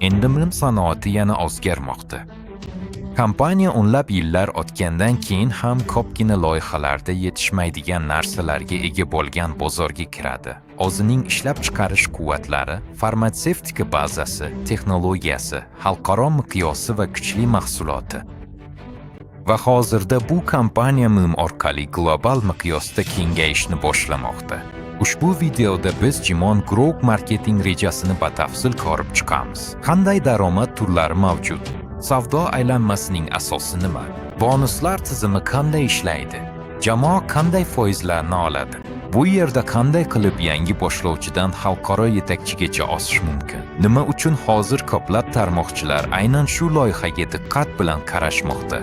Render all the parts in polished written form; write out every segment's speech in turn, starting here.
Endi bilim sanoati yana o'zgarmoqda. Kompaniya o'nlab yillar o'tgandan keyin ham ko'pgina loyihalarda yetishmaydigan narsalarga ega bo'lgan bozorga kiradi. O'zining ishlab chiqarish quvvatlari, farmatsevtika bazasi, texnologiyasi, xalqaro miqyosi va kuchli mahsuloti. Va hozirda bu kompaniya MIM orqali global miqyosda kengayishni boshlamoqda. Ushbu videoda biz Jimon Group marketing rejasini batafsil ko'rib chiqamiz. Qanday daromad turlari mavjud? Savdo aylanmasining asosi nima? Bonuslar tizimi qanday ishlaydi? Jamoa qanday foizlarni oladi? Bu yerda qanday qilib yangi boshlovchidan xalqaro yetakchigacha o'sish mumkin? Nima uchun hozir ko'plab tarmoqchilar aynan shu loyihaga diqqat bilan qarashmoqda?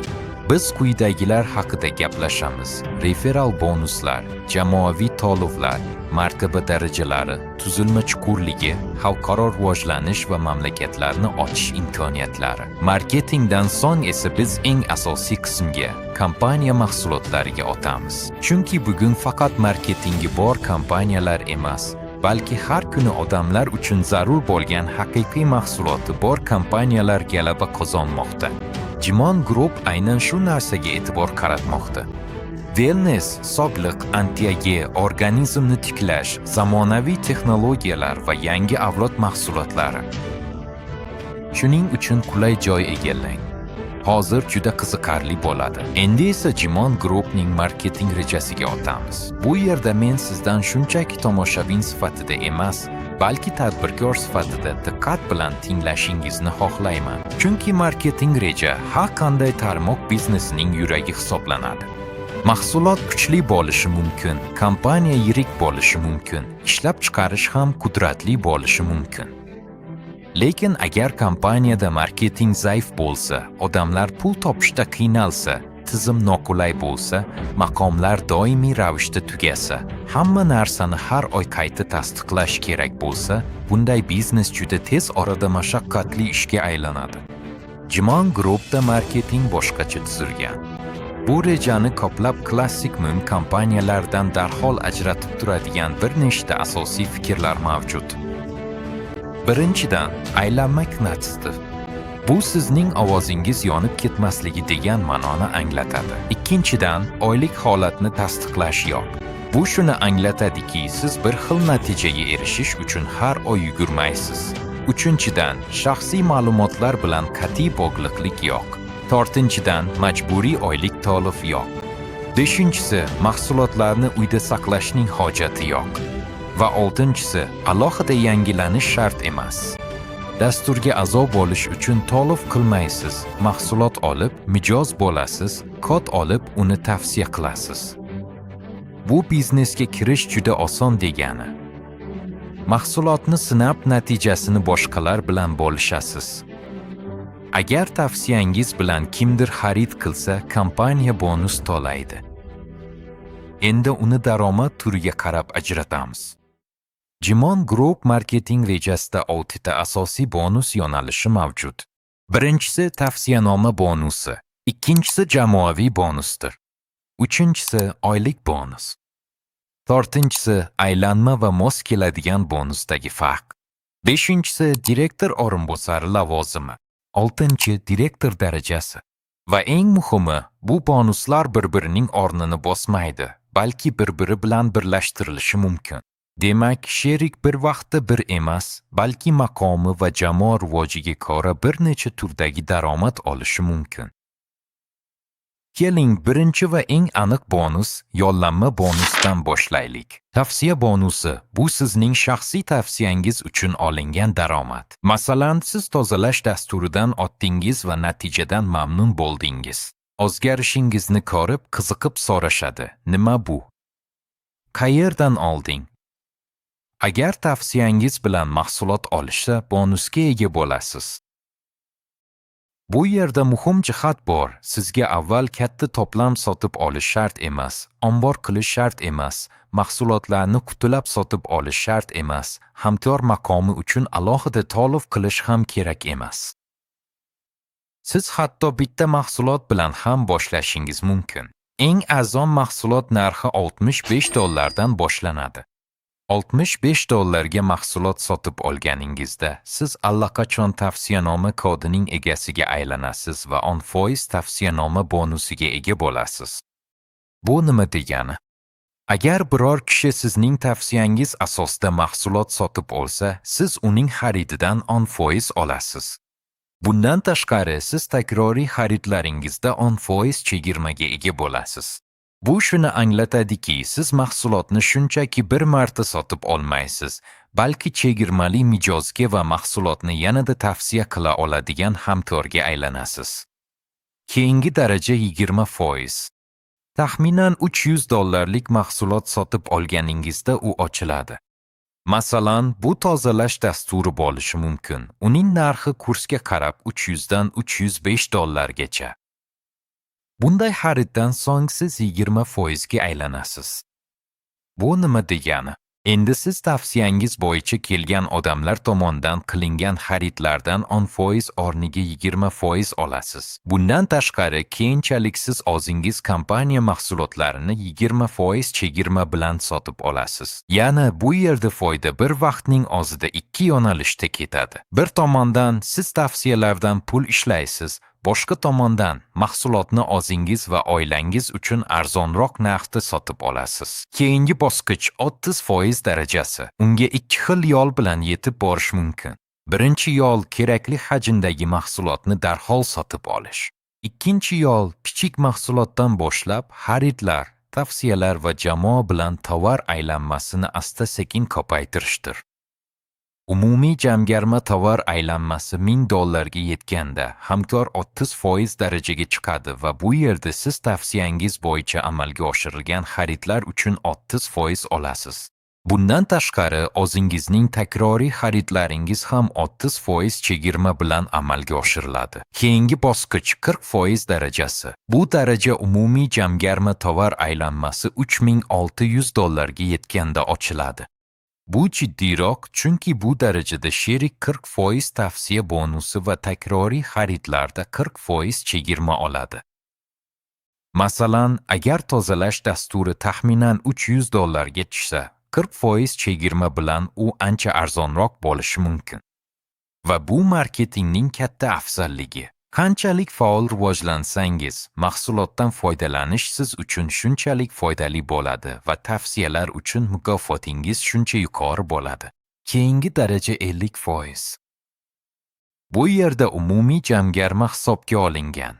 Biz quyidagilar haqida gaplashamiz. Referal bonuslar, jamoaviy to'lovlar, martaba darajalari, tuzilma chuqurligi, xalqaro rivojlanish va mamlakatlarni ochish imkoniyatlari. Marketingdan so'ng esa biz eng asosiy qismga, kompaniya mahsulotlariga o'tamiz. Chunki bugun faqat marketingi bor kompaniyalar emas, balki har kuni odamlar uchun zarur bo'lgan haqiqiy mahsuloti bor kompaniyalar g'alaba qozonmoqda. Jimon Group aynan shu narsaga e'tibor qaratmoqda. Wellness, sog'liq, antiage, organizmni tiklash, zamonaviy texnologiyalar va yangi avlod mahsulotlari. Shuning uchun qulay joy egallang. Hozir juda qiziqarli bo'ladi. Endi esa Jimon Groupning marketing rejasiga o'tamiz. Bu yerda men sizdan shunchaki tomoshabin sifatida emas, balki tadbirkor sifatida diqqat bilan tinglashingizni xohlayman. Chunki marketing reja har qanday tarmoq biznesining yuragi hisoblanadi. Mahsulot kuchli bo'lishi mumkin, kompaniya yirik bo'lishi mumkin, ishlab chiqarish ham qudratli bo'lishi mumkin. Lekin agar kompaniyada marketing zaif bo'lsa, odamlar pul topishda qiynalsa, tizim noqulay bo'lsa, maqomlar doimiy ravishda tugasa, hamma narsani har oy qayta tasdiqlash kerak bo'lsa, bunday biznes juda tez orada mashaqqatli ishga aylanadi. Jimon Groupda marketing boshqacha tuzilgan. Bu rejani ko'plab klassik MIM kompaniyalardan darhol ajratib turadigan bir nechta asosiy fikrlar mavjud. Birinchidan, aylanma knatsti. Bu sizning ovozingiz yonib ketmasligi degan ma'noni anglatadi. Ikkinchidan, oylik holatni tasdiqlash yo'q. Bu shuni anglatadiki, siz bir xil natijaga erishish uchun har oy yugurmaysiz. Uchinchidan, shaxsiy ma'lumotlar bilan qat'iy bog'liqlik yo'q. To'rtinchidan, majburiy oylik to'lov yo'q. Beshinchisi, mahsulotlarni uyda saqlashning hojati yo'q. Va oltinchisi, alohida yangilanish shart emas. Dasturga a'zo bo'lish uchun to'lov qilmaysiz, mahsulot olib, mijoz bo'lasiz, kod olib, uni tavsiya qilasiz. Bu biznesga kirish juda oson degani. Mahsulotni sinab, natijasini boshqalar bilan bo'lishasiz. Agar tavsiyangiz bilan kimdir xarid qilsa, kompaniya bonus to'laydi. Endi uni daromad turiga qarab ajratamiz. Jimon Group marketing rejasida 6 ta asosiy bonus yo'nalishi mavjud. Birinchisi tavsiyanoma bonusi, ikkinchisi jamoaviy bonusdir. Uchinchisi oylik bonus. To'rtinchisi aylanma va mos keladigan bonusdagi farq. Beshinchisi direktor o'rinbosari lavozimi. Oltinchi direktor darajasi. Va eng muhimi, bu bonuslar bir-birining o'rnini bosmaydi, balki bir-biri bilan birlashtirilishi mumkin. Demak, sherik bir vaqtda bir emas, balki maqomi va jamoa rivojiga ko'ra bir necha turdagi daromad olishi mumkin. Keling, birinchi va eng aniq bonus, yollanma bonusdan boshlaylik. Tavsiya bonusi – bu sizning shaxsiy tavsiyangiz uchun olingan daromad. Masalan, siz tozalash dasturidan o'tdingiz va natijadan mamnun bo'ldingiz. O'zgarishingizni ko'rib, qiziqib so'rashadi. Nima bu? Qayerdan olding? Agar tavsiyangiz bilan mahsulot olishsa, bonusga ega bo'lasiz. Bu yerda muhim jihat bor. Sizga avval katta to'plam sotib olish shart emas, ombor qilish shart emas, mahsulotlarni qutilab sotib olish shart emas, hamkor maqomi uchun alohida to'lov qilish ham kerak emas. Siz hatto bitta mahsulot bilan ham boshlashingiz mumkin. Eng arzon mahsulot narxi $65 dan boshlanadi. $65 mahsulot sotib olganingizda, siz allaqachon tavsiyanoma kodining egasiga aylanasiz va 10% tavsiyanoma bonusiga ega bo'lasiz. Bu nima degani? Agar biror kishi sizning tavsiyangiz asosida mahsulot sotib olsa, siz uning xarididan 10% olasiz. Bundan tashqari, siz takroriy xaridlaringizda 10% chegirmaga ega bo'lasiz. Bu shuni anglatadiki, siz mahsulotni shunchaki bir marta sotib olmaysiz, balki chegirmali mijozga va mahsulotni yanada tavsiya qila oladigan hamkorga aylanasiz. Keyingi daraja 20%. Taxminan $300 mahsulot sotib olganingizda u ochiladi. Masalan, bu tozalash dasturi bo'lishi mumkin. Uning narxi kursga qarab $300 dan $305 gacha. Bunday xariddan so'ng siz 20% ga aylanasiz. Bu nima degani? Endi siz tavsiyangiz bo'yicha kelgan odamlar tomonidan qilingan xaridlardan 10% o'rniga 20% olasiz. Bundan tashqari, keyinchalik siz o'zingiz kompaniya mahsulotlarini 20% chegirma bilan sotib olasiz. Ya'ni bu yerda foyda bir vaqtning o'zida ikki yo'nalishda ketadi. Bir tomondan siz tavsiyalardan pul ishlaysiz, boshqa tomondan mahsulotni o'zingiz va oilangiz uchun arzonroq narxda sotib olasiz. Keyingi bosqich 30% darajasi. Unga ikki xil yo'l bilan yetib borish mumkin. Birinchi yo'l kerakli hajmdagi mahsulotni darhol sotib olish. Ikkinchi yo'l kichik mahsulotdan boshlab xaridlar, tavsiyalar va jamoa bilan tovar aylanmasini asta-sekin ko'paytirishdir. Umumiy jamg'arma tovar aylanmasi $1000 ga yetganda hamkor 30% darajaga chiqadi va bu yerda siz tavsiyangiz bo'yicha amalga oshirilgan xaridlar uchun 30% olasiz. Bundan tashqari, o'zingizning takroriy xaridlaringiz ham 30% chegirma bilan amalga oshiriladi. Keyingi bosqich 40% darajasi. Bu daraja umumiy jamg'arma tovar aylanmasi $3600 ga yetganda ochiladi. Bu jiddiyroq, chunki bu darajada sherik 40% tavsiya bonusi va takroriy xaridlarda 40% chegirma oladi. Masalan, agar tozalash dasturi taxminan $300 ga tushsa, 40% chegirma bilan u ancha arzonroq bo'lishi mumkin. Va bu marketingning katta afzalligi. Qanchalik faol rivojlansangiz, mahsulotdan foydalanish siz uchun shunchalik foydali bo'ladi va tavsiyalar uchun mukofotingiz shuncha yuqori bo'ladi. Keyingi daraja 50%. Bu yerda umumiy jamg'arma hisobga olingan.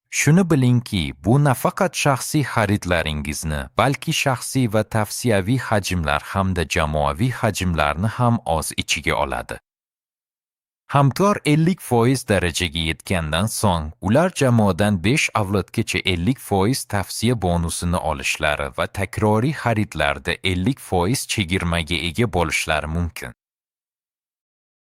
Shuni bilingki, bu nafaqat shaxsiy xaridlaringizni, balki shaxsiy va tavsiyaviy hajmlar hamda jamoaviy hajmlarni ham o'z ichiga oladi. Hamkor 50% darajaga yetgandan so'ng, ular jamoadan 5 avlodgacha 50% tavsiya bonusini olishlari va takroriy xaridlarda 50% chegirmaga ega bo'lishlari mumkin.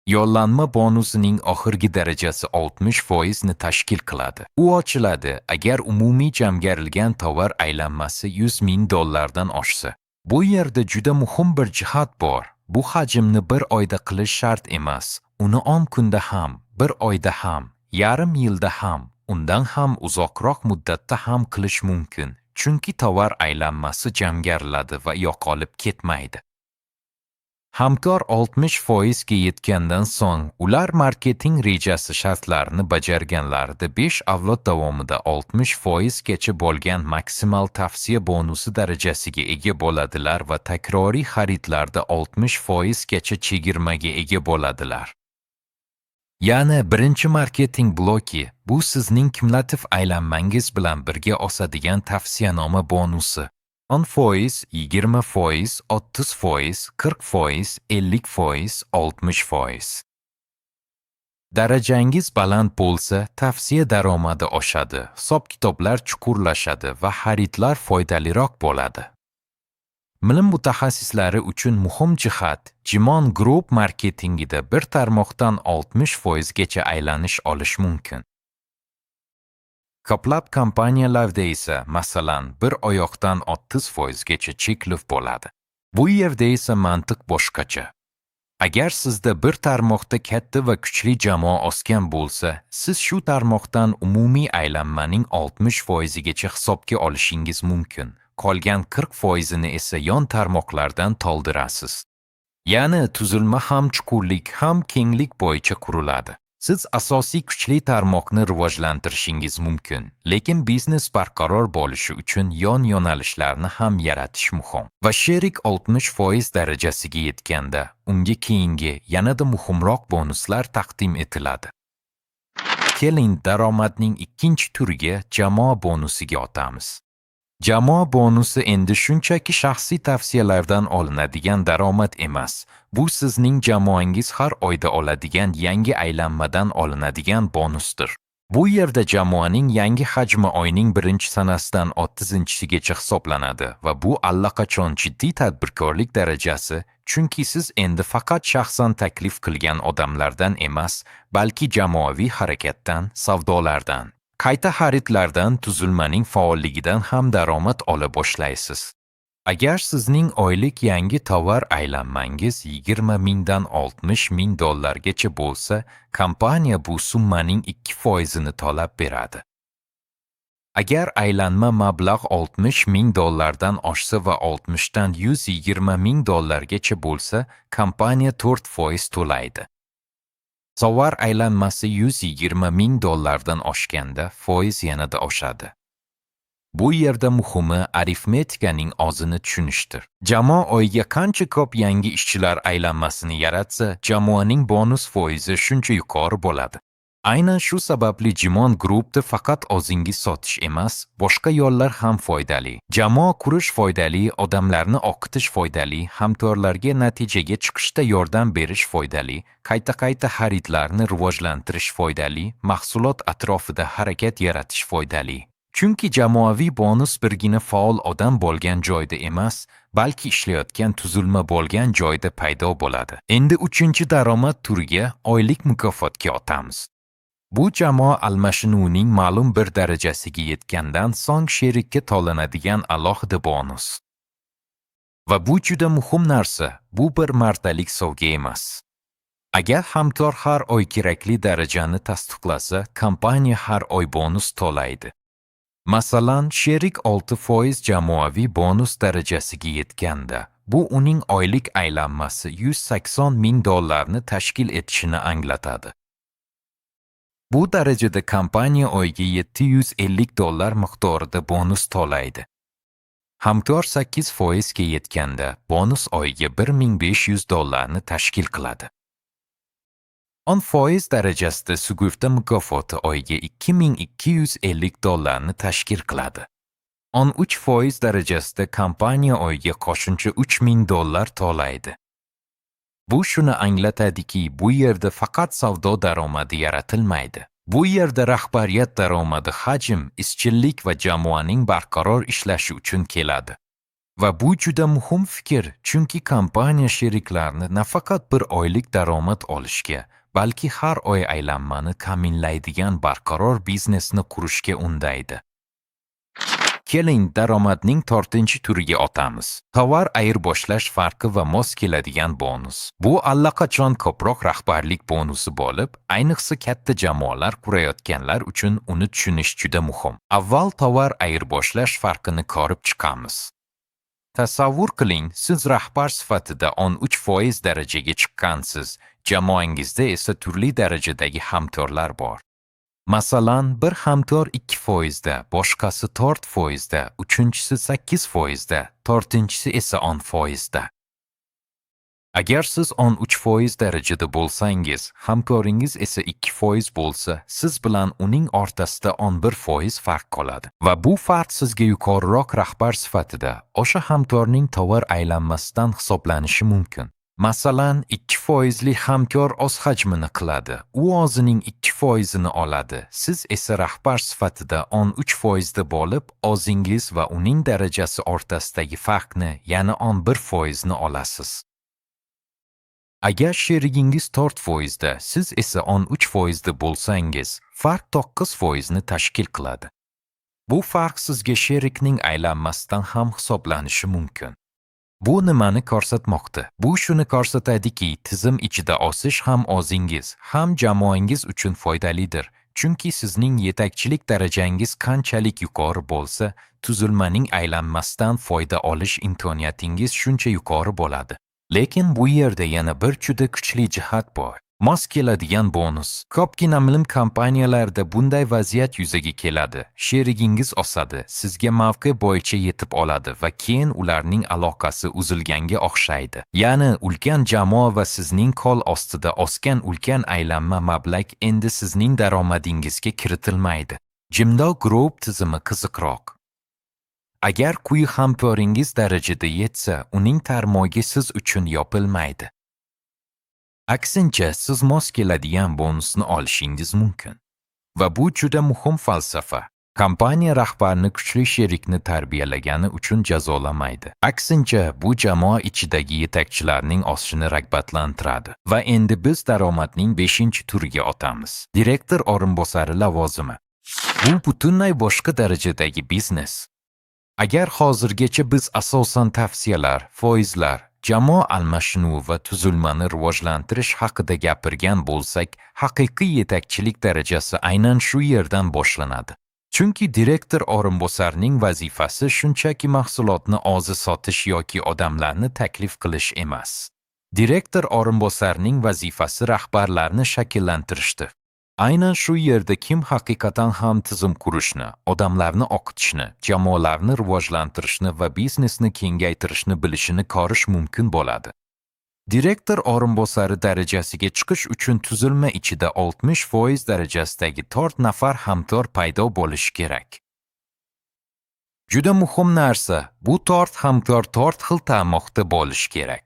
Yo'llanma bonusining oxirgi darajasi 60% ni tashkil qiladi. U ochiladi agar umumiy jamg'arilgan tovar aylanmasi $100,000 dan oshsa. Bu yerda juda muhim bir jihat bor. Bu hajmni bir oyda qilish shart emas. Uni 10 kunda ham, bir oyda ham, yarim yilda ham, undan ham uzoqroq muddatda ham qilish mumkin. Chunki tovar aylanmasi jamg'ariladi va yo'qolib ketmaydi. Hamkor 60% ga yetgandan so'ng, ular marketing rejasi shartlarini bajarganlarida 5 avlod davomida 60% gacha bo'lgan maksimal tavsiya bonusi darajasiga ega bo'ladilar va takroriy xaridlarda 60% gacha chegirmaga ega bo'ladilar. Ya'ni birinchi marketing bloki bu sizning kumulativ aylanmangiz bilan birga osadigan tavsiyanoma bonusi. 10%, 20%, 30%, 40%, 50%, 60%. Darajangiz baland bo'lsa, tavsiya daromadi oshadi, hisob-kitoblar chuqurlashadi va xaridlar foydaliroq bo'ladi. Bilim mutaxassislari uchun muhim jihat, Jimon Group marketingida bir tarmoqdan 60% gacha aylanish olish mumkin. Ko'plab kompaniyalarda esa, masalan, bir oyoqdan 30% gacha cheklov bo'ladi. Bu yerda esa mantiq boshqacha. Agar sizda bir tarmoqda katta va kuchli jamoa o'sgan bo'lsa, siz shu tarmoqdan umumiy aylanmaning 60% gacha hisobga olishingiz mumkin. qolgan 40% esa yon tarmoqlardan to'ldirasiz. Ya'ni tuzilma ham chuqurlik ham kenglik bo'yicha quriladi. Siz asosiy kuchli tarmoqni rivojlantirishingiz mumkin, lekin biznes barqaror bo'lishi uchun yon yo'nalishlarni ham yaratish muhim. Va sherik 60% darajasiga yetganda, unga keyingi yanada muhimroq bonuslar taqdim etiladi. Keling, daromadning ikkinchi turiga jamoa bonusiga o'tamiz. Jamoa bonusi endi shunchaki shaxsiy tavsiyalardan olinadigan daromad emas. Bu sizning jamoangiz har oyda oladigan yangi aylanmadan olinadigan bonusdir. Bu yerda jamoaning yangi hajmi oyning 1-sanasidan 30-sigacha hisoblanadi va bu allaqachon jiddiy tadbirkorlik darajasi, chunki siz endi faqat shaxsan taklif qilgan odamlardan emas, balki jamoaviy harakatdan, savdolardan, qayta xaridlardan, tuzilmaning faolligidan ham daromad ola boshlaysiz. Agar sizning oylik yangi tovar aylanmangiz 20 mingdan 60 ming dollargacha bo'lsa, kompaniya bu summaning 2%ni to'lab beradi. Agar aylanma mablag' 60 ming dollardan oshsa va 60 dan 120 ming dollargacha bo'lsa, kompaniya 4% to'laydi. Tovar aylanmasi 120 ming dollardan oshganda foiz yanada oshadi. Bu yerda muhimi arifmetikaning ozini tushunishdir. Jamoa oyiga qancha ko'p yangi ishchilar aylanmasini yaratsa, jamoaning bonus foizi shuncha yuqori bo'ladi. Aynan shu sababli Jimon Groupda faqat o'zingiz sotish emas, boshqa yo'llar ham foydali. Jamoa qurish foydali, odamlarni o'qitish foydali, hamkorlarga natijaga chiqishda yordam berish foydali, qayta xaridlarni rivojlantirish foydali, mahsulot atrofida harakat yaratish foydali. Chunki jamoaviy bonus birgina faol odam bo'lgan joyda emas, balki ishlayotgan tuzilma bo'lgan joyda paydo bo'ladi. Endi 3-daromad turiga oylik mukofotga o'tamiz. Bu jamoa almashinuvining ma'lum bir darajasiga yetgandan so'ng sherikka to'lanadigan alohida bonus. Va bu juda muhim narsa, bu bir martalik sovg'a emas. Agar hamkor har oy kerakli darajani tasdiqlasa, kompaniya har oy bonus to'laydi. Masalan, sherik 6% jamoaviy bonus darajasiga yetganda, bu uning oylik aylanmasi 180 ming dollarni tashkil etishini anglatadi. Bu darajada kompaniya oyiga 750 dollar miqdorida bonus to'laydi. Hamkor 8% ga yetganda, bonus oyiga 1500 dollarni tashkil qiladi. 10% darajasida sug'urta mukofoti oyiga 2250 dollarni tashkil qiladi. 13% darajasida kompaniya oyiga qo'shimcha 3000 dollar to'laydi. Bu shuni anglatadiki, bu yerda faqat savdo daromadi yaratilmaydi. Bu yerda rahbariyat daromadi hajm, izchillik va jamoaning barqaror ishlashi uchun keladi. Va bu juda muhim fikr, chunki kompaniya sheriklarni nafaqat bir oylik daromad olishga, balki har oy aylanmani ta'minlaydigan barqaror biznesni qurishga undaydi. Keling, daromadning 4-turiga o'tamiz. Tovar ayirboshlash farqi va mos keladigan bonus. Bu allaqachon ko'proq rahbarlik bonusi bo'lib, ayniqsa katta jamoalar qurayotganlar uchun uni tushunish juda muhim. Avval tovar ayirboshlash farqini ko'rib chiqamiz. Tasavvur qiling, siz rahbar sifatida 13% darajaga chiqqansiz, jamoangizda esa turli darajadagi hamkorlar bor. Masalan, bir hamkor 2% da, boshqasi 4% da, uchinchisi 8% da, to'rtinchisi esa 10% da. Agar siz 13% darajada bo'lsangiz, hamkoringiz esa 2% bo'lsa, siz bilan uning o'rtasida 11% farq qoladi. Va bu farq sizga yuqoriroq rahbar sifatida o'sha hamkorning tovar aylanmasidan hisoblanishi mumkin. Masalan, 2%li hamkor o'z hajmini qiladi. U o'zining 2%ni oladi. Siz esa rahbar sifatida 13% da bo'lib, o'zingiz va uning darajasi o'rtasidagi farqni, ya'ni 11% ni olasiz. Agar sherigingiz 4% da, siz esa 13% da bo'lsangiz, farq 9% ni tashkil qiladi. Bu farq sizga sherikning aylanmasidan ham hisoblanishi mumkin. Bu nimani ko'rsatmoqda? Bu shuni ko'rsatadiki, tizim ichida o'sish ham o'zingiz, ham jamoangiz uchun foydalidir. Chunki sizning yetakchilik darajangiz qanchalik yuqori bo'lsa, tuzilmaning aylanmasdan foyda olish imkoniyatingiz shuncha yuqori bo'ladi. Lekin bu yerda yana bir juda kuchli jihat bor. Mos keladigan bonus. Ko'pgina milim kompaniyalarda bunday vaziyat yuzaga keladi. Sherigingiz osadi, sizga mavqe bo'yicha yetib oladi va keyin ularning aloqasi uzilganga o'xshaydi. Ya'ni ulkan jamoa va sizning qo'l ostida osgan ulkan aylanma mablag' endi sizning daromadingizga kiritilmaydi. Jimdo Group tizimi qiziqroq. Agar quyi hamkoringiz darajada yetsa, uning tarmog'i siz uchun yopilmaydi. Aksincha, siz mos keladigan bonusni olishingiz mumkin. Va bu juda muhim falsafa. Kompaniya rahbarini kuchli sherikni tarbiyalagani uchun jazolamaydi. Aksincha, bu jamoa ichidagi yetakchilarning o'sishini rag'batlantiradi. Va endi biz daromadning 5-turiga o'tamiz. Direktor o'rinbosari lavozimi. Bu butunlay boshqa darajadagi biznes. Agar hozirgacha biz asosan tavsiyalar, foizlar, jamoa almashinuvi va tuzilmani rivojlantirish haqida gapirgan bo'lsak, haqiqiy yetakchilik darajasi aynan shu yerdan boshlanadi. Chunki direktor o'rinbosarining vazifasi shunchaki mahsulotni o'zi sotish yoki odamlarni taklif qilish emas. Direktor o'rinbosarining vazifasi rahbarlarni shakllantirishdir. Aynan shu yerda kim haqiqatan ham tizim qurishni, odamlarni o'qitishni, jamoalarni rivojlantirishni va biznesni kengaytirishni bilishini ko'rish mumkin bo'ladi. Direktor o'rinbosari darajasiga chiqish uchun tuzilma ichida 60% darajasidagi 4 nafar hamkor paydo bo'lishi kerak. Juda muhim narsa, bu 4 hamkor 4 xil tarmoqda bo'lishi kerak.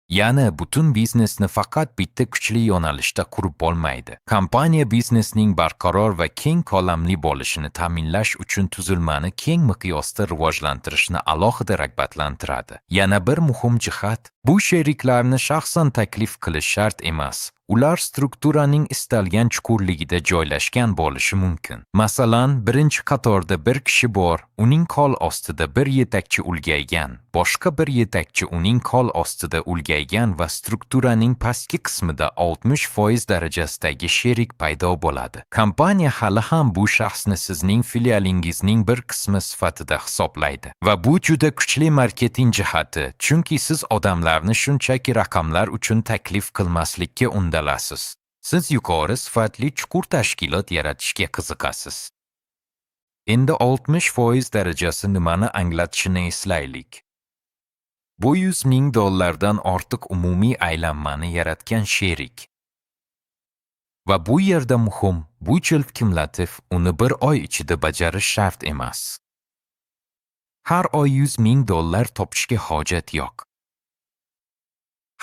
Ya'ni butun biznesni faqat bitta kuchli yo'nalishda qurib bo'lmaydi. Kompaniya biznesning barqaror va keng ko'lamli bo'lishini ta'minlash uchun tuzilmani keng miqyosda rivojlantirishni alohida rag'batlantiradi. Yana bir muhim jihat, bu sheriklarni shaxsan taklif qilish shart emas. Ular strukturaning istalgan chuqurligida joylashgan bo'lishi mumkin. Masalan, birinchi qatorda bir kishi bor, uning qo'l ostida bir yetakchi ulgaygan, boshqa bir yetakchi uning qo'l ostida ulgaygan va strukturaning pastki qismida 60% darajasidagi sherik paydo bo'ladi. Kompaniya hali ham bu shaxsni sizning filialingizning bir qismi sifatida hisoblaydi. Va bu juda kuchli marketing jihati, chunki siz odamlarni shunchaki raqamlar uchun taklif qilmaslikka undalasiz. Siz yuqori sifatli chuqur tashkilot yaratishga qiziqasiz. Endi 60% darajasi nimani anglatishini eslaylik. Bu $100,000 ortiq umumiy aylanmani yaratgan sherik. Va bu yerda muhim, bu jalb kumulativ uni bir oy ichida bajarish shart emas. Har oy $100,000 topishga hojat yo'q.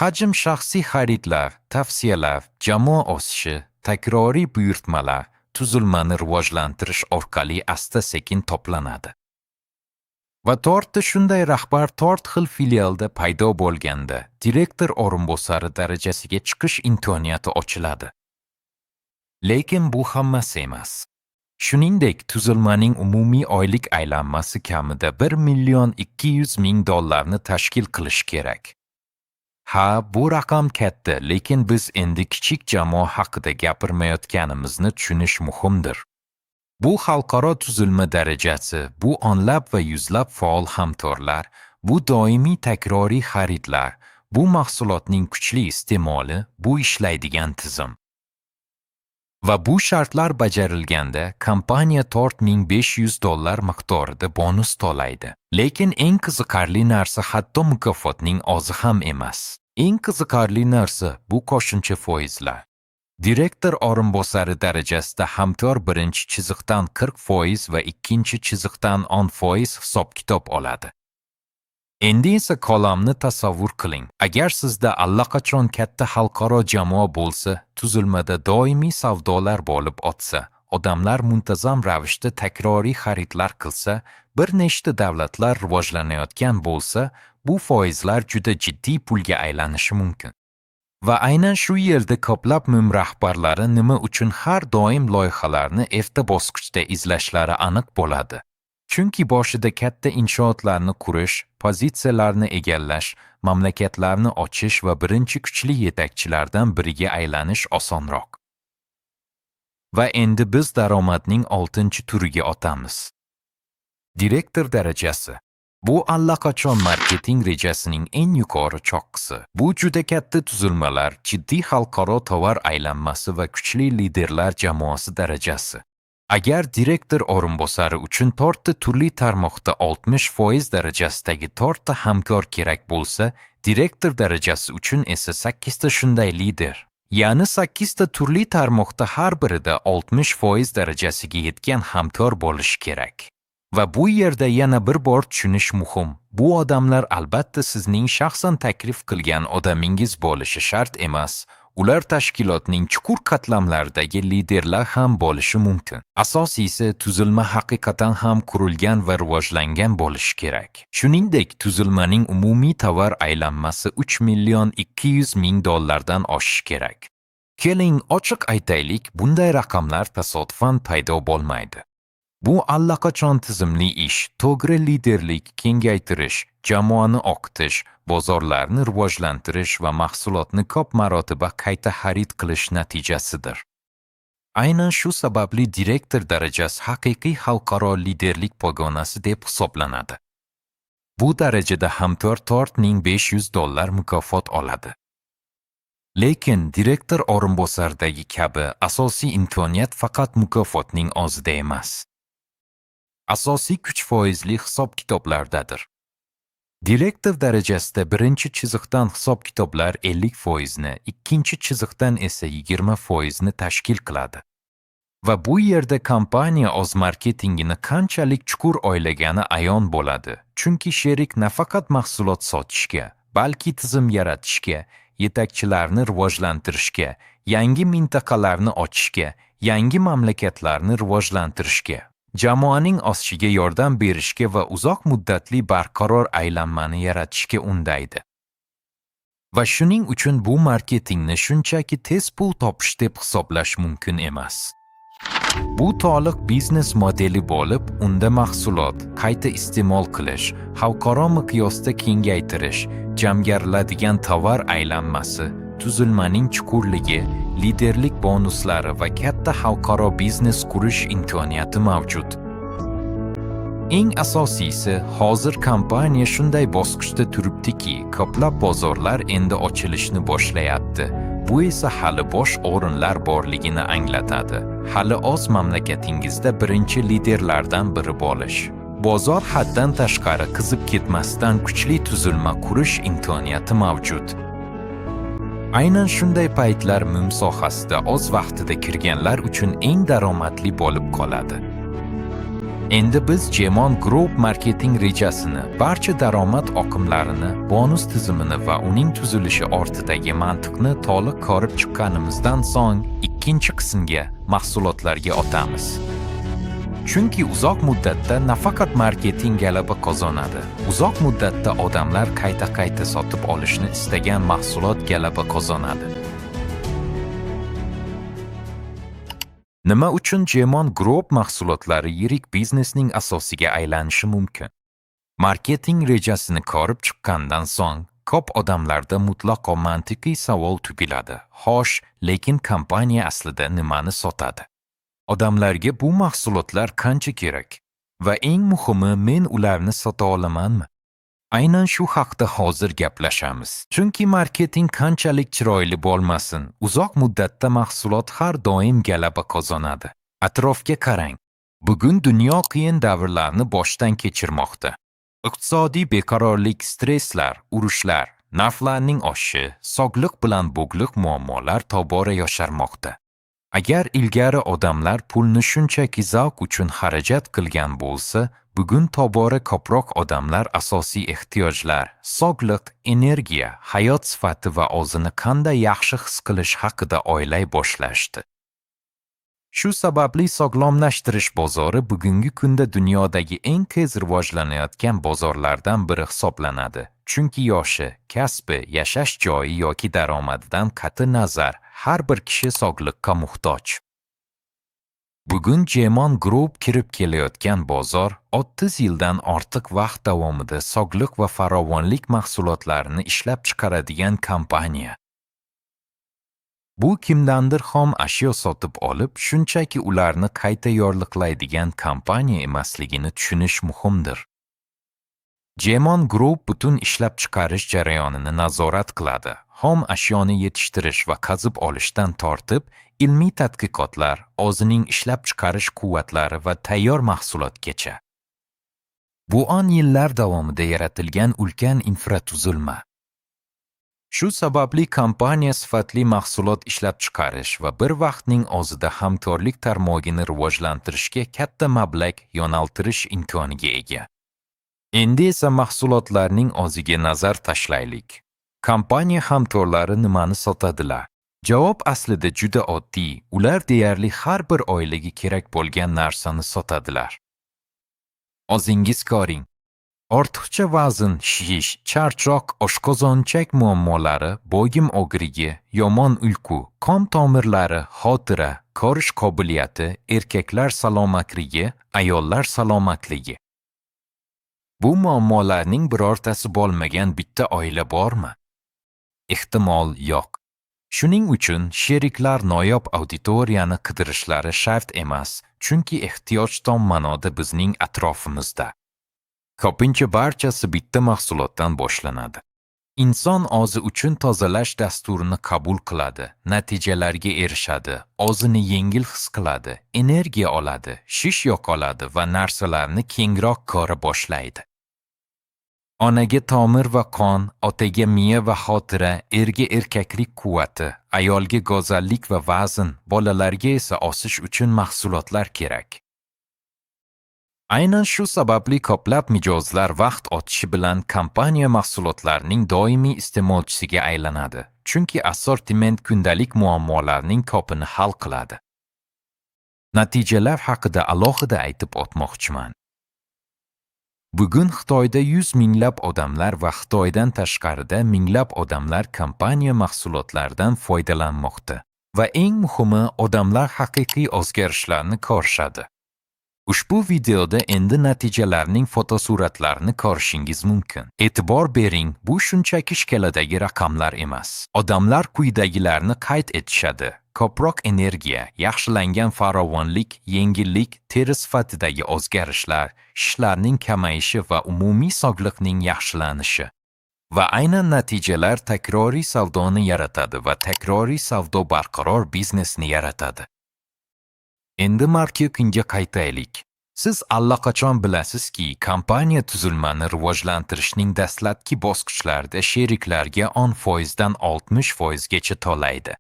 Hajm shaxsiy xaridlar, tavsiyalar, jamoa o'sishi, takroriy buyurtmalar, tuzilmani rivojlantirish orqali asta-sekin toplanadi. Va 4 shunday rahbar 4 xil filialda paydo bo'lganda, direktor o'rinbosari darajasiga chiqish imkoniyati ochiladi. Lekin bu hammasi emas. Shuningdek, tuzilmaning umumiy oylik aylanmasi kamida $1,200,000 tashkil qilish kerak. Ha, bu raqam katta, lekin biz endi kichik jamoa haqida gapirmayotganimizni tushunish muhimdir. Bu xalqaro tuzilma darajasi, bu o'nlab va yuzlab faol hamkorlar, bu doimiy takroriy xaridlar, bu mahsulotning kuchli iste'moli, bu ishlaydigan tizim. Va bu shartlar bajarilganda kompaniya $4,500 miqdorida bonus to'laydi. Lekin eng qiziqarli narsa hatto mukofotning o'zi ham emas. Eng qiziqarli narsa bu qo'shimcha foizlar. Direktor o'rinbosari darajasida hamkor birinchi chiziqdan 40% va ikkinchi chiziqdan 10% hisob-kitob oladi. Endi esa ko'lamni tasavvur qiling. Agar sizda allaqachon katta xalqaro jamoa bo'lsa, tuzilmada doimiy savdolar bo'lib o'tsa, odamlar muntazam ravishda takroriy xaridlar qilsa, bir nechta davlatlar rivojlanayotgan bo'lsa, bu foizlar juda jiddiy pulga aylanishi mumkin. Va aynan shu yerda ko'plab MIM rahbarlari nima uchun har doim loyihalarni erta bosqichda izlashlari aniq bo'ladi. Chunki boshida katta inshootlarni qurish, pozitsiyalarni egallash, mamlakatlarni ochish va birinchi kuchli yetakchilardan biriga aylanish osonroq. Va endi biz daromadning 6-turiga o'tamiz. Direktor darajasi. Bu allaqachon marketing rejasining eng yuqori choqqisi. Bu juda katta tuzilmalar, jiddiy xalqaro tovar aylanmasi va kuchli liderlar jamoasi darajasi. Agar direktor o'rinbosari uchun 4 ta turli tarmoqda 60% darajasidagi 4 ta hamkor kerak bo'lsa, direktor darajasi uchun esa 8 ta shunday lider. Ya'ni 8 ta turli tarmoqda har birida 60% darajasiga yetgan hamkor bo'lishi kerak. Va bu yerda yana bir bor tushunish muhim. Bu odamlar albatta sizning shaxsan taklif qilgan odamingiz bo'lishi shart emas. Ular tashkilotning chuqur qatlamlaridagi liderlar ham bo'lishi mumkin. Asosiysi, tuzilma haqiqatan ham qurilgan va rivojlangan bo'lishi kerak. Shuningdek, tuzilmaning umumiy tovar aylanmasi 3 million 200 ming dollardan oshishi kerak. Keling, ochiq aytaylik, bunday raqamlar tasodifan paydo bo'lmaydi. Bu allaqachon tizimli ish, to'g'ri liderlik, kengaytirish, jamoani o'qitish, bozorlarni rivojlantirish va mahsulotni ko'p marotaba qayta xarid qilish natijasidir. Aynan shu sababli direktor darajasi haqiqiy xalqaro liderlik pogonasi deb hisoblanadi. Bu darajada hamkor $4500 mukofot oladi. Lekin direktor o'rinbosaridagi kabi asosiy imkoniyat faqat mukofotning o'zida emas. Asosiy kuch foizli hisob-kitoblardadir. Direktor darajasida birinchi chiziqdan hisob-kitoblar 50%ni, ikkinchi chiziqdan esa 20%ni tashkil qiladi. Va bu yerda kompaniya o'z marketingini qanchalik chuqur o'ylagani ayon bo'ladi. Chunki sherik nafaqat mahsulot sotishga, balki tizim yaratishga, yetakchilarni rivojlantirishga, yangi mintaqalarni ochishga, yangi mamlakatlarni rivojlantirishga, jamoaning o'sishiga yordam berishga va uzoq muddatli barqaror aylanmani yaratishga undaydi. Va shuning uchun bu marketingni shunchaki tez pul topish deb hisoblash mumkin emas. Bu to'liq biznes modeli bo'lib, unda mahsulot, qayta iste'mol qilish, xalqaro miqyosda kengaytirish, jamgariladigan tovar aylanmasi, tuzilmaning chuqurligi, liderlik bonuslari va katta xalqaro biznes qurish imkoniyati mavjud. Eng asosiysi, hozir kompaniya shunday bosqichda turibdiki, ko'plab bozorlar endi ochilishni boshlayapti. Bu esa hali bo'sh o'rinlar borligini anglatadi. Hali o'z mamlakatingizda birinchi liderlardan biri bo'lish. Bozor haddan tashqari qizib ketmasdan kuchli tuzilma qurish imkoniyati mavjud. Aynan shunday paytlar mum sohasida o'z vaqtida kirganlar uchun eng daromadli bo'lib qoladi. Endi biz Jemon Group marketing rejasini, barcha daromad oqimlarini, bonus tizimini va uning tuzilishi ortidagi mantiqni to'liq ko'rib chiqqanimizdan so'ng ikkinchi qismga, mahsulotlarga o'tamiz. Chunki uzoq muddatda nafaqat marketing g'alaba qozonadi, uzoq muddatda odamlar qayta sotib olishni istagan mahsulot g'alaba qozonadi. Nima uchun Jemon Group mahsulotlari yirik biznesning asosiga aylanishi mumkin? Marketing rejasini ko'rib chiqqandan so'ng, ko'p odamlarda mutlaqo mantiqiy savol tug'iladi. Xo'sh, lekin kompaniya aslida nimani sotadi? Odamlarga bu mahsulotlar qancha kerak? Va eng muhimi, men ularni sota olamanmi? Aynan shu haqda hozir gaplashamiz. Chunki marketing qanchalik chiroyli bo'lmasin, uzoq muddatda mahsulot har doim g'alaba qozonadi. Atrofga qarang. Bugun dunyo qiyin davrlarni boshdan kechirmoqda. Iqtisodiy beqarorlik, stresslar, urushlar, narxlarning oshishi, sog'liq bilan bog'liq muammolar tobora yosharmoqda. Agar ilgari odamlar pulni shunchaki zavq uchun xarajat qilgan bo'lsa, bugun tobora ko'proq odamlar asosiy ehtiyojlar, sog'liq, energiya, hayot sifati va o'zini qanday yaxshi his qilish haqida o'ylay boshlashdi. Shu sababli sog'lomlashtirish bozori bugungi kunda dunyodagi eng tez rivojlanayotgan bozorlardan biri hisoblanadi. Chunki yoshi, kasbi, yashash joyi yoki daromadidan qat'i nazar har bir kishi sog'liqqa muhtoj. Bugun Jemon Group kirib kelayotgan bozor 30 yildan ortiq vaqt davomida sog'liq va farovonlik mahsulotlarini ishlab chiqaradigan kompaniya. Bu kimdandir xom ashyo sotib olib, shunchaki ularni qayta yorliqlaydigan kompaniya emasligini tushunish muhimdir. Jemon Group butun ishlab chiqarish jarayonini nazorat qiladi. Xom ashyoni yetishtirish va qazib olishdan tortib, ilmiy tadqiqotlar, o'zining ishlab chiqarish quvvatlari va tayyor mahsulotgacha. Bu yillar davomida yaratilgan ulkan infratuzilma. Shu sababli kompaniya sifatli mahsulot ishlab chiqarish va bir vaqtning o'zida hamkorlik tarmog'ini rivojlantirishga katta mablag' yo'naltirish imkoniga ega. Endi esa mahsulotlarning o'ziga nazar tashlaylik. Kompaniya hamkorlari nimani sotadilar? Javob aslida juda oddiy. Ular deyarli har bir oilaga kerak bo'lgan narsani sotadilar. O'zingiz ko'ring. Ortiqcha vazn, shish, charchoq, oshqozonchak muammolari, bo'gim og'rigi, yomon uyqu, qon tomirlari, xotira, ko'rish qobiliyati, erkaklar salomatligi, ayollar salomatligi. Bu muammolarning birortasi bo'lmagan bitta oila bormi? Ehtimol yo'q. Shuning uchun sheriklar noyob auditoriyani qidirishlari shart emas, chunki ehtiyoj tom ma'noda bizning atrofimizda. Ko'pincha barchasi bitta mahsulotdan boshlanadi. Inson o'zi uchun tozalash dasturini qabul qiladi, natijalarga erishadi, o'zini yengil his qiladi, energiya oladi, shish yo'qoladi va narsalarni kengroq ko'ra boshlaydi. Onaga tomir va qon, otaga miya va xotira, erga erkaklik quvvati, ayolga go'zallik va vazn, bolalarga esa o'sish uchun mahsulotlar kerak. Aynan shu sababli ko'plab mijozlar vaqt o'tishi bilan kompaniya mahsulotlarining doimiy iste'molchisiga aylanadi, chunki assortiment kundalik muammolarning ko'pini hal qiladi. Natijalar haqida alohida aytib o'tmoqchiman. Bugun Xitoyda 100 minglab odamlar va Xitoydan tashqarida minglab odamlar kompaniya mahsulotlaridan foydalanmoqda va eng muhimi, odamlar haqiqiy o'zgarishlarni ko'rishadi. Ushbu videoda endi natijalarning fotosuratlarini ko'rishingiz mumkin. E'tibor bering, bu shunchaki shkaladagi raqamlar emas. Odamlar quyidagilarni qayd etishadi: ko'proq energiya, yaxshilangan farovonlik, yengillik, teri sifatidagi o'zgarishlar, shishlarning kamayishi va umumiy sog'liqning yaxshilanishi. Va aynan natijalar takroriy savdoni yaratadi va takroriy savdo barqaror biznesni yaratadi. Endi marketingga qaytaylik. Siz allaqachon bilasizki, kompaniya tuzilmani rivojlantirishning dastlabki bosqichlarida sheriklarga 10% dan 60% gacha to'laydi.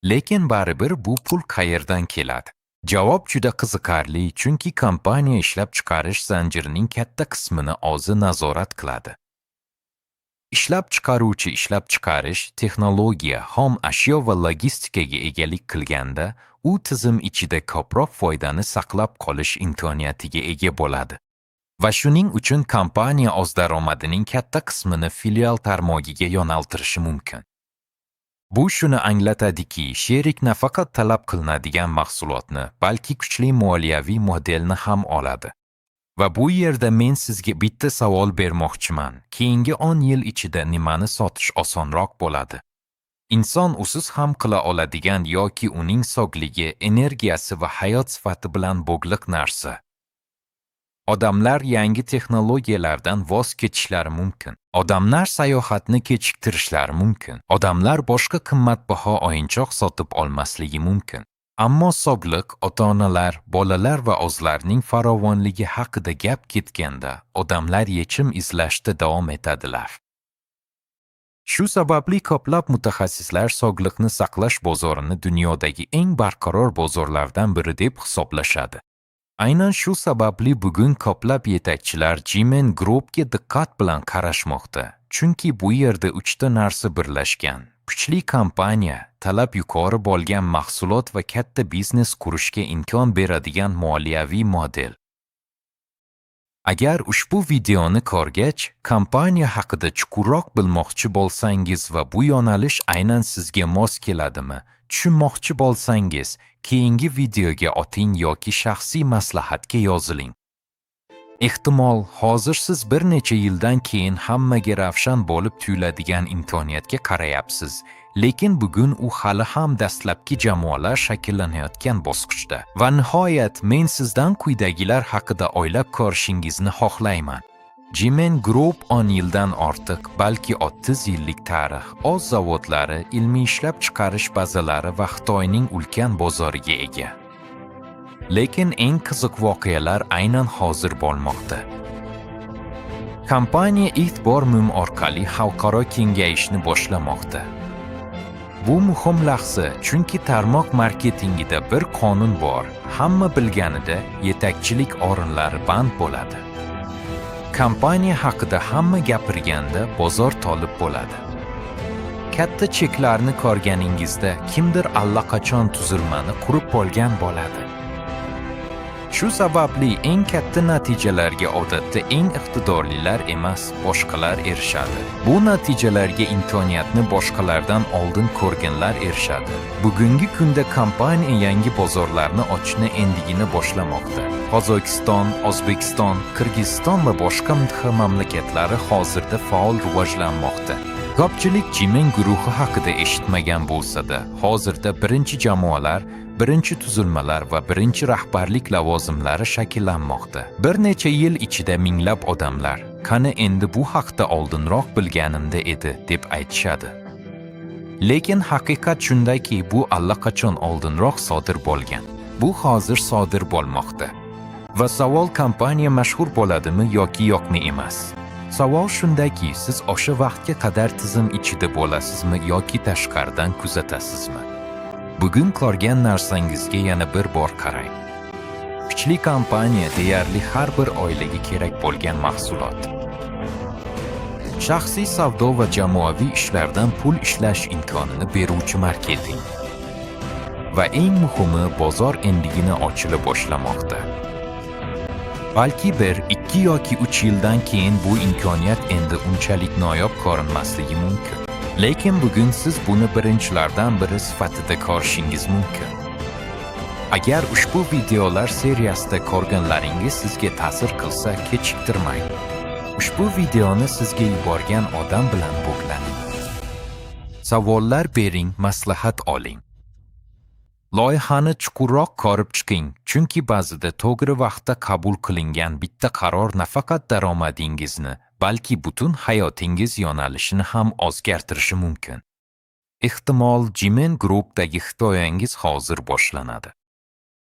Lekin baribir bu pul qayerdan keladi? Javob juda qiziqarli, chunki kompaniya ishlab chiqarish zanjirining katta qismini o'zi nazorat qiladi. Ishlab chiqaruvchi ishlab chiqarish, texnologiya, xom ashyo va logistikaga egalik qilganda, u tizim ichida ko'proq foydani saqlab qolish imkoniyatiga ega bo'ladi. Va shuning uchun kompaniya o'z daromadining katta qismini filial tarmog'iga yo'naltirishi mumkin. Bu shuni anglatadiki, sherik nafaqat talab qilinadigan mahsulotni, balki kuchli moliyaviy modelni ham oladi. Va bu yerda men sizga bitta savol bermoqchiman. Keyingi 10 yil ichida nimani sotish osonroq bo'ladi? Inson usiz ham qila oladigan yoki uning sog'ligi, energiyasi va hayot sifati bilan bog'liq narsa. Odamlar yangi texnologiyalardan voz kechishlari mumkin. Odamlar sayohatni kechiktirishlari mumkin. Odamlar boshqa qimmatbaho o'yinchoq sotib olmasligi mumkin. Ammo sog'liq, ota-onalar, bolalar va o'zlarining farovonligi haqida gap ketganda, odamlar yechim izlashda davom etadilar. Shu sababli ko'plab mutaxassislar sog'liqni saqlash bozorini dunyodagi eng barqaror bozorlardan biri deb hisoblashadi. Aynan shu sababli bugun ko'plab yetakchilar Jemon Groupga diqqat bilan qarashmoqda, chunki bu yerda 3 ta narsa birlashgan. Kuchli kompaniya, talab yuqori bo'lgan mahsulot va katta biznes qurishga imkon beradigan moliyaviy model. Agar ushbu videoni ko'rgach, kompaniya haqida chuqurroq bilmoqchi bo'lsangiz va bu yo'nalish aynan sizga mos keladimi, tushunmoqchi bo'lsangiz, keyingi videoga o'ting yoki shaxsiy maslahatga yoziling. Ehtimol, hozir siz bir necha yildan keyin hammaga ravshan bo'lib tuyuladigan imkoniyatga qarayapsiz, Lekin bugun u hali ham dastlabki jamoalar shakllanayotgan bosqichda va nihoyat men sizdan quyidagilar haqida o'ylab ko'rishingizni xohlayman. Jimen Group 10 yildan ortiq, balki 30 yillik tarix, o'z zavodlari, ilmiy ishlab chiqarish bazalari va Xitoyning ulkan bozoriga ega. Lekin eng qiziq voqealar aynan hozir bo'lmoqda. Kompaniya ilk bor MUM orqali xalqaro kengayishni boshlamoqda. Bu muhim lahza, chunki tarmoq marketingida bir qonun bor. Hamma bilganida yetakchilik o'rinlari band bo'ladi. Kompaniya haqida hamma gapirganda bozor to'lib bo'ladi. Katta cheklarni ko'rganingizda kimdir allaqachon tuzilmani qurib bo'lgan bo'ladi. Shu sababli eng katta natijalarga odatda eng iqtidorlilar emas, boshqalar erishadi. Bu natijalarga imkoniyatni boshqalardan oldin ko'rganlar erishadi. Bugungi kunda kompaniya yangi bozorlarni ochishni endigina boshlamoqda. Qozog'iston, O'zbekiston, Qirg'iziston va boshqa mintaka mamlakatlari hozirda faol rivojlanmoqda. Ko'pchilik Jimen guruhi haqida eshitmagan bo'lsa-da, hozirda birinchi jamoalar, birinchi tuzilmalar va birinchi rahbarlik lavozimlari shakllanmoqda. Bir necha yil ichida minglab odamlar "Qani endi bu haqda oldinroq bilganimda edi" deb aytishadi. Lekin haqiqat shundaki, bu allaqachon oldinroq sodir bo'lgan. Bu hozir sodir bo'lmoqda. Va savol kompaniya mashhur bo'ladimi yoki yo'qmi emas. Savol shundaki, siz o'sha vaqtga qadar tizim ichida bo'lasizmi yoki tashqaridan kuzatasizmi? Bugun ko'rgan narsangizga yana bir bor qarang. Kuchli kompaniya deyarli har bir oilaga kerak bo'lgan mahsulot. Shaxsiy savdo va jamoaviy ishlardan pul ishlash imkonini beruvchi marketing. Va eng muhimi, bozor endigina ochila boshlamoqda. Balki 1-2 yoki 3 yildan keyin bu imkoniyat endi unchalik noyob ko'rinmasligi mumkin. Lekin bugun siz buni birinchilardan biri sifatida ko'rishingiz mumkin. Agar ushbu videolar seriyasida ko'rganlaringiz sizga ta'sir qilsa, kechiktirmang. Ushbu videoni sizga yuborgan odam bilan bog'laning. Savollar bering, maslahat oling. Loyihani chuqurroq ko'rib chiqing, chunki ba'zida to'g'ri vaqtda qabul qilingan bitta qaror nafaqat daromadingizni, balki butun hayotingiz yo'nalishini ham o'zgartirishi mumkin. Ehtimol Jimen Group'dagi hikoyangiz hozir boshlanadi.